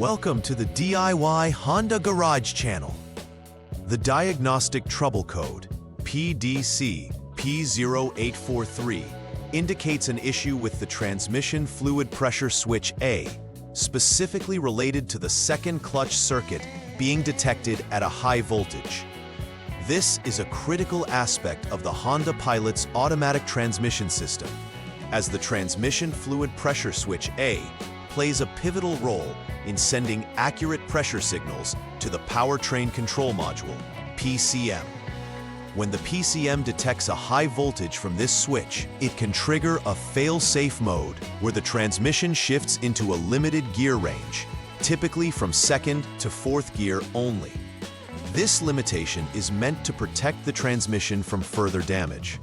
Welcome to the DIY Honda Garage channel. The diagnostic trouble code, DTC P0843, indicates an issue with the transmission fluid pressure switch A, specifically related to the second clutch circuit being detected at a high voltage. This is a critical aspect of the Honda Pilot's automatic transmission system, as the transmission fluid pressure switch A plays a pivotal role in sending accurate pressure signals to the powertrain control module, PCM. When the PCM detects a high voltage from this switch, it can trigger a fail-safe mode where the transmission shifts into a limited gear range, typically from second to fourth gear only. This limitation is meant to protect the transmission from further damage.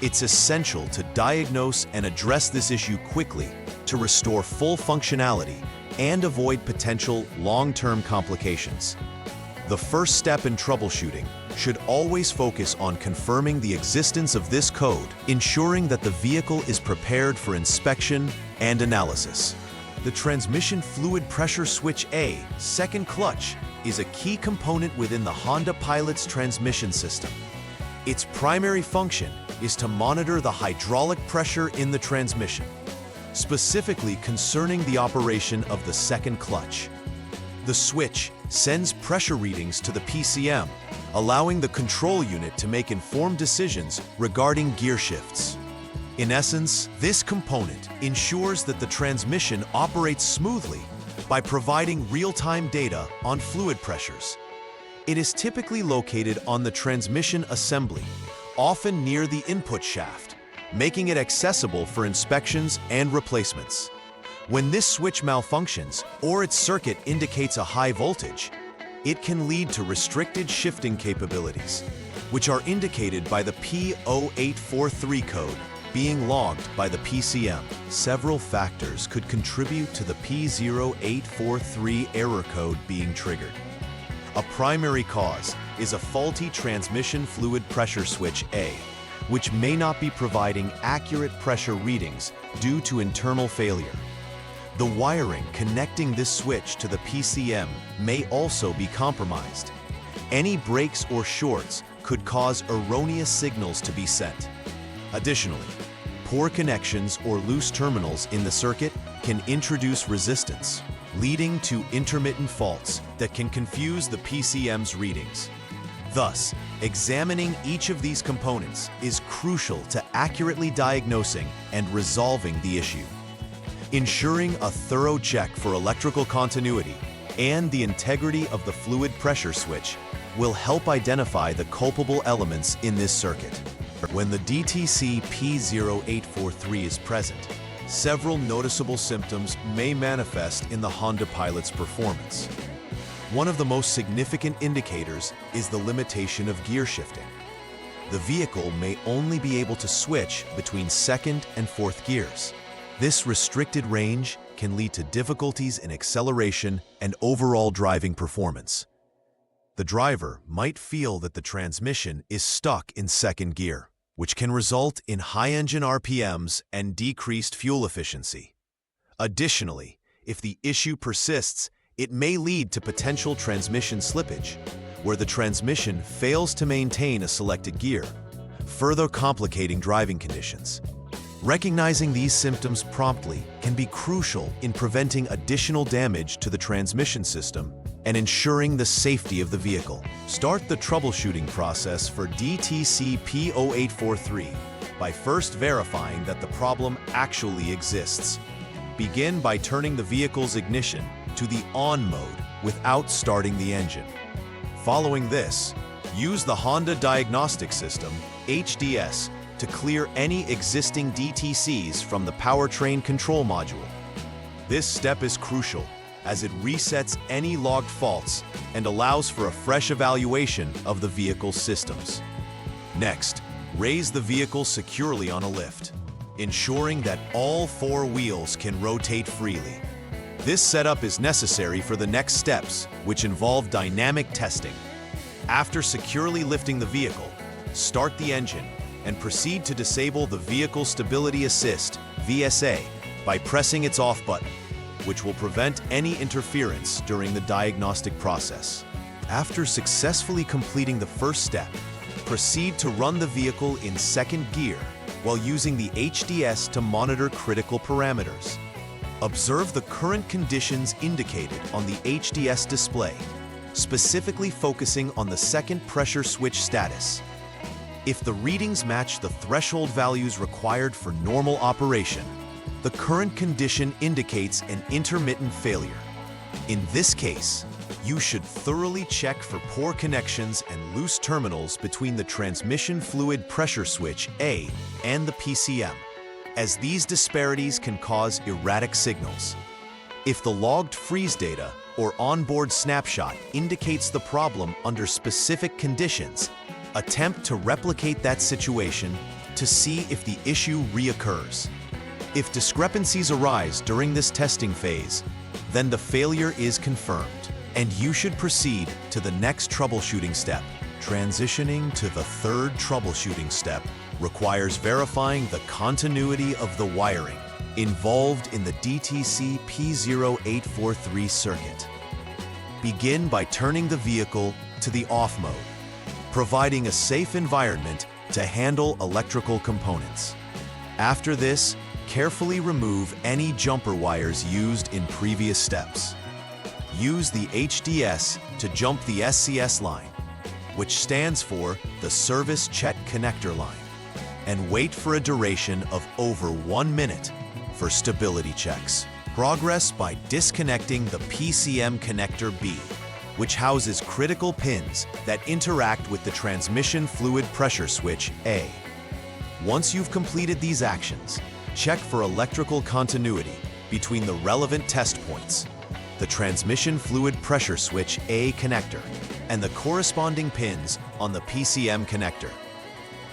It's essential to diagnose and address this issue quickly to restore full functionality and avoid potential long-term complications. The first step in troubleshooting should always focus on confirming the existence of this code, ensuring that the vehicle is prepared for inspection and analysis. The transmission fluid pressure switch A, second clutch, is a key component within the Honda Pilot's transmission system. Its primary function is to monitor the hydraulic pressure in the transmission, specifically concerning the operation of the second clutch. The switch sends pressure readings to the PCM, allowing the control unit to make informed decisions regarding gear shifts. In essence, this component ensures that the transmission operates smoothly by providing real-time data on fluid pressures. It is typically located on the transmission assembly, often near the input shaft, making it accessible for inspections and replacements. When this switch malfunctions or its circuit indicates a high voltage, it can lead to restricted shifting capabilities, which are indicated by the P0843 code being logged by the PCM. Several factors could contribute to the P0843 error code being triggered. A primary cause is a faulty transmission fluid pressure switch A, which may not be providing accurate pressure readings due to internal failure. The wiring connecting this switch to the PCM may also be compromised. Any breaks or shorts could cause erroneous signals to be sent. Additionally, poor connections or loose terminals in the circuit can introduce resistance, leading to intermittent faults that can confuse the PCM's readings. Thus, examining each of these components is crucial to accurately diagnosing and resolving the issue. Ensuring a thorough check for electrical continuity and the integrity of the fluid pressure switch will help identify the culpable elements in this circuit. When the DTC P0843 is present, several noticeable symptoms may manifest in the Honda Pilot's performance. One of the most significant indicators is the limitation of gear shifting. The vehicle may only be able to switch between second and fourth gears. This restricted range can lead to difficulties in acceleration and overall driving performance. The driver might feel that the transmission is stuck in second gear, which can result in high engine RPMs and decreased fuel efficiency. Additionally, if the issue persists, it may lead to potential transmission slippage, where the transmission fails to maintain a selected gear, further complicating driving conditions. Recognizing these symptoms promptly can be crucial in preventing additional damage to the transmission system and ensuring the safety of the vehicle. Start the troubleshooting process for DTC P0843 by first verifying that the problem actually exists. Begin by turning the vehicle's ignition to the on mode without starting the engine. Following this, use the Honda Diagnostic System, HDS, to clear any existing DTCs from the powertrain control module. This step is crucial as it resets any logged faults and allows for a fresh evaluation of the vehicle's systems. Next, raise the vehicle securely on a lift, ensuring that all four wheels can rotate freely. This setup is necessary for the next steps, which involve dynamic testing. After securely lifting the vehicle, start the engine and proceed to disable the Vehicle Stability Assist, VSA, by pressing its off button. which will prevent any interference during the diagnostic process. After successfully completing the first step, proceed to run the vehicle in second gear while using the HDS to monitor critical parameters. Observe the current conditions indicated on the HDS display, specifically focusing on the second pressure switch status. If the readings match the threshold values required for normal operation, the current condition indicates an intermittent failure. In this case, you should thoroughly check for poor connections and loose terminals between the transmission fluid pressure switch A and the PCM, as these disparities can cause erratic signals. If the logged freeze data or onboard snapshot indicates the problem under specific conditions, attempt to replicate that situation to see if the issue reoccurs. If discrepancies arise during this testing phase, then the failure is confirmed, and you should proceed to the next troubleshooting step. Transitioning to the third troubleshooting step requires verifying the continuity of the wiring involved in the DTC P0843 circuit. Begin by turning the vehicle to the off mode, providing a safe environment to handle electrical components. After this, carefully remove any jumper wires used in previous steps. Use the HDS to jump the SCS line, which stands for the Service Check Connector line, and wait for a duration of over 1 minute for stability checks. Progress by disconnecting the PCM connector B, which houses critical pins that interact with the transmission fluid pressure switch A. Once you've completed these actions, check for electrical continuity between the relevant test points, the transmission fluid pressure switch A connector, and the corresponding pins on the PCM connector.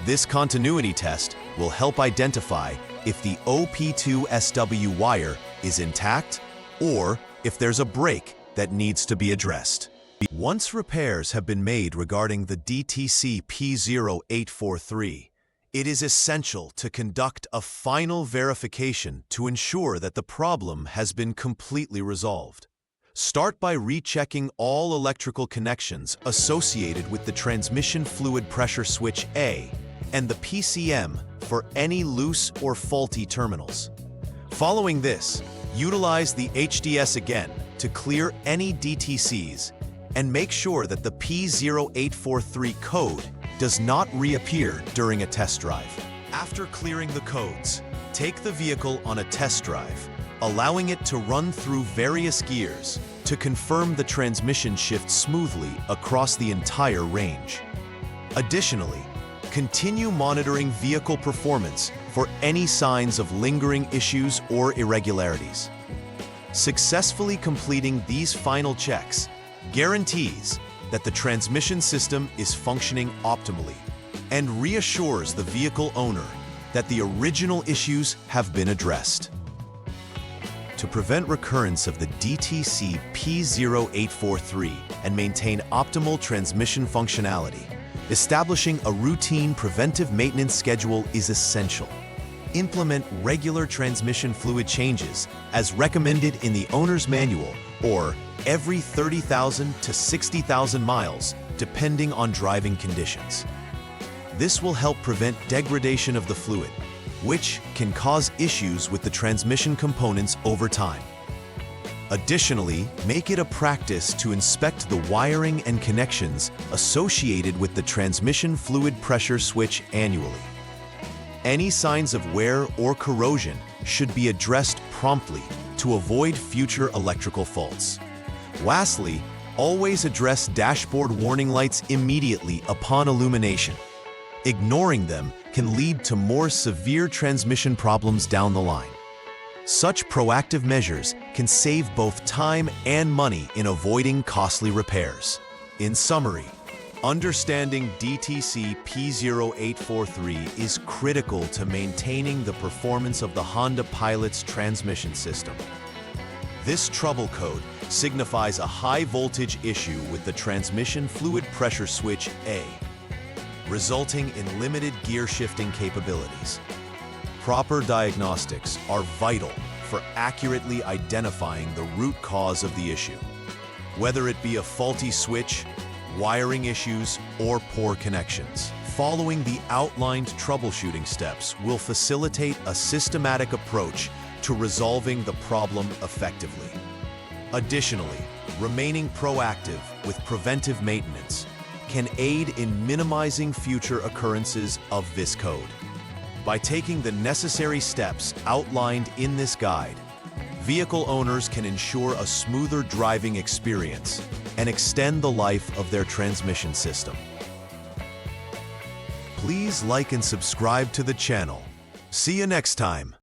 This continuity test will help identify if the OP2SW wire is intact or if there's a break that needs to be addressed. Once repairs have been made regarding the DTC P0843, it is essential to conduct a final verification to ensure that the problem has been completely resolved. Start by rechecking all electrical connections associated with the transmission fluid pressure switch A and the PCM for any loose or faulty terminals. Following this, utilize the HDS again to clear any DTCs and make sure that the P0843 code does not reappear during a test drive. After clearing the codes, take the vehicle on a test drive, allowing it to run through various gears to confirm the transmission shifts smoothly across the entire range. Additionally, continue monitoring vehicle performance for any signs of lingering issues or irregularities. Successfully completing these final checks guarantees that the transmission system is functioning optimally and reassures the vehicle owner that the original issues have been addressed. To prevent recurrence of the DTC P0843 and maintain optimal transmission functionality, establishing a routine preventive maintenance schedule is essential. Implement regular transmission fluid changes as recommended in the owner's manual or every 30,000 to 60,000 miles, depending on driving conditions. This will help prevent degradation of the fluid, which can cause issues with the transmission components over time. Additionally, make it a practice to inspect the wiring and connections associated with the transmission fluid pressure switch annually. Any signs of wear or corrosion should be addressed promptly to avoid future electrical faults. Lastly, always address dashboard warning lights immediately upon illumination. Ignoring them can lead to more severe transmission problems down the line. Such proactive measures can save both time and money in avoiding costly repairs. In summary, understanding DTC P0843 is critical to maintaining the performance of the Honda Pilot's transmission system. This trouble code signifies a high voltage issue with the transmission fluid pressure switch A, resulting in limited gear shifting capabilities. Proper diagnostics are vital for accurately identifying the root cause of the issue. Whether it be a faulty switch, wiring issues, or poor connections. Following the outlined troubleshooting steps will facilitate a systematic approach to resolving the problem effectively. Additionally, remaining proactive with preventive maintenance can aid in minimizing future occurrences of this code. By taking the necessary steps outlined in this guide, vehicle owners can ensure a smoother driving experience and extend the life of their transmission system. Please like and subscribe to the channel. See you next time.